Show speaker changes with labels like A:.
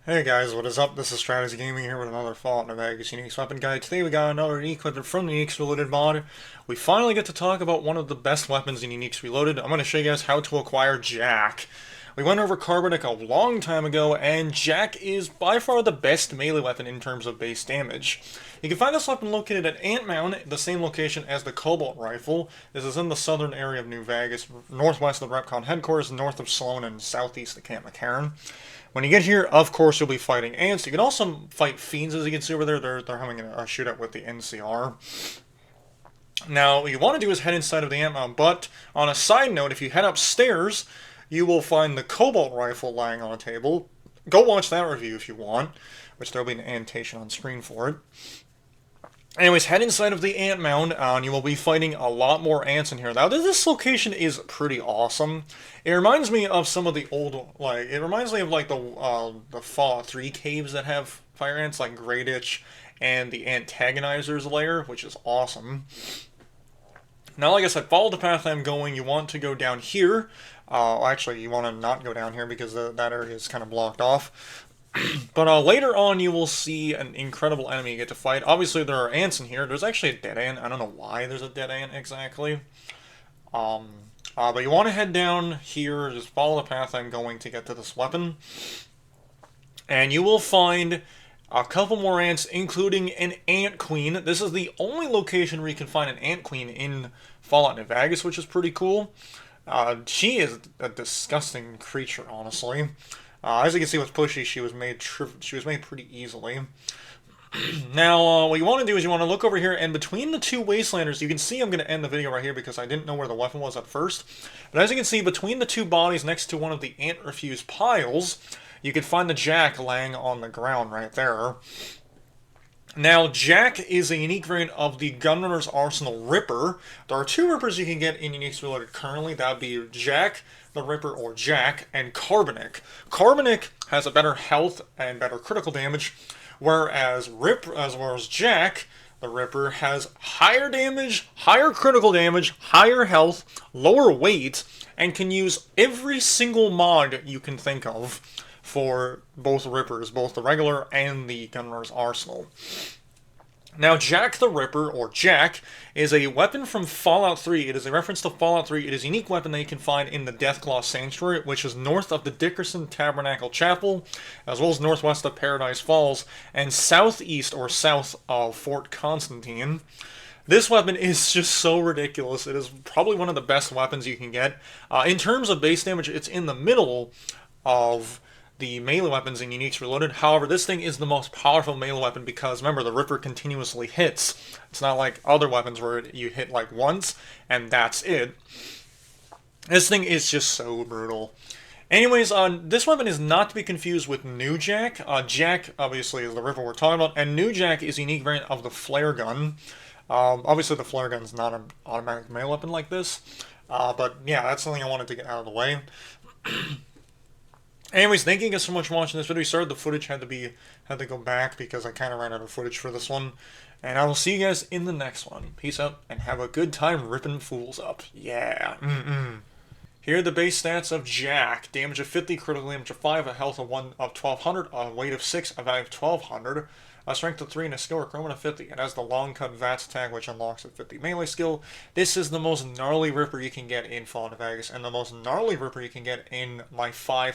A: Hey guys, what is up? This is Strategy Gaming here with another Fallout New Vegas Unique Weapon Guide. Today we got another Unique Weapon from the Uniques Reloaded mod. We finally get to talk about one of the best weapons in Uniques Reloaded. I'm going to show you guys how to acquire Jack. We went over Carbonic a long time ago, and Jack is by far the best melee weapon in terms of base damage. You can find this weapon located at Ant Mound, the same location as the Cobalt Rifle. This is in the southern area of New Vegas, northwest of Repcon headquarters, north of Sloan, and southeast of Camp McCarran. When you get here, of course, you'll be fighting ants. You can also fight fiends, as you can see over there. They're having a shootout with the NCR. Now, what you want to do is head inside of the ant mound, but on a side note, if you head upstairs, you will find the Cobalt Rifle lying on a table. Go watch that review if you want, which there'll be an annotation on screen for it. Anyways, head inside of the ant mound, and you will be fighting a lot more ants in here. Now, this location is pretty awesome. It reminds me of some of the old, it reminds me of like the Fallout 3 caves that have fire ants, like Grey Ditch and the Antagonizer's Lair, which is awesome. Now, like I said, follow the path I'm going. You want to go down here. Actually, you want to not go down here because that area is kind of blocked off. But later on, you will see an incredible enemy you get to fight. Obviously, there are ants in here. There's actually a dead ant. I don't know why there's a dead ant exactly. But you want to head down here. Just follow the path I'm going to get to this weapon. And you will find a couple more ants, including an ant queen. This is the only location where you can find an ant queen in Fallout New Vegas, which is pretty cool. She is a disgusting creature, honestly. As you can see with Pushy, she was made pretty easily. Now, what you want to do is you want to look over here, and between the two Wastelanders, you can see I'm going to end the video right here because I didn't know where the weapon was at first. But as you can see, between the two bodies next to one of the ant refuse piles, you can find the Jack laying on the ground right there. Now, Jack is a unique variant of the Gunrunner's Arsenal Ripper. There are two Rippers you can get in Uniques Reloaded currently. That would be Jack the Ripper, or Jack, and Carbonic. Carbonic has a better health and better critical damage, whereas Jack the Ripper has higher damage, higher critical damage, higher health, lower weight, and can use every single mod you can think of for both Rippers, both the regular and the Gunrunner's Arsenal. Now, Jack the Ripper, or Jack, is a weapon from Fallout 3. It is a reference to Fallout 3. It is a unique weapon that you can find in the Deathclaw Sanctuary, which is north of the Dickerson Tabernacle Chapel, as well as northwest of Paradise Falls, and southeast or south of Fort Constantine. This weapon is just so ridiculous. It is probably one of the best weapons you can get. In terms of base damage, it's in the middle of the melee weapons in Uniques Reloaded. However, this thing is the most powerful melee weapon because, remember, the Ripper continuously hits. It's not like other weapons where you hit like once and that's it. This thing is just so brutal. Anyways, this weapon is not to be confused with New Jack. Jack, obviously, is the Ripper we're talking about, and New Jack is a unique variant of the flare gun. Obviously, the flare gun is not an automatic melee weapon like this, but yeah, that's something I wanted to get out of the way. Anyways, thank you guys so much for watching this video. Sorry the footage had to go back because I kind of ran out of footage for this one. And I will see you guys in the next one. Peace out, and have a good time ripping fools up. Yeah. Here are the base stats of Jack. Damage of 50, critical damage of 5, a health of 1200, a weight of 6, a value of 1200, a strength of 3, and a skill requirement of 50. It has the long cut VATS attack, which unlocks a 50 melee skill. This is the most gnarly Ripper you can get in Fallout New Vegas, and the most gnarly Ripper you can get in my 5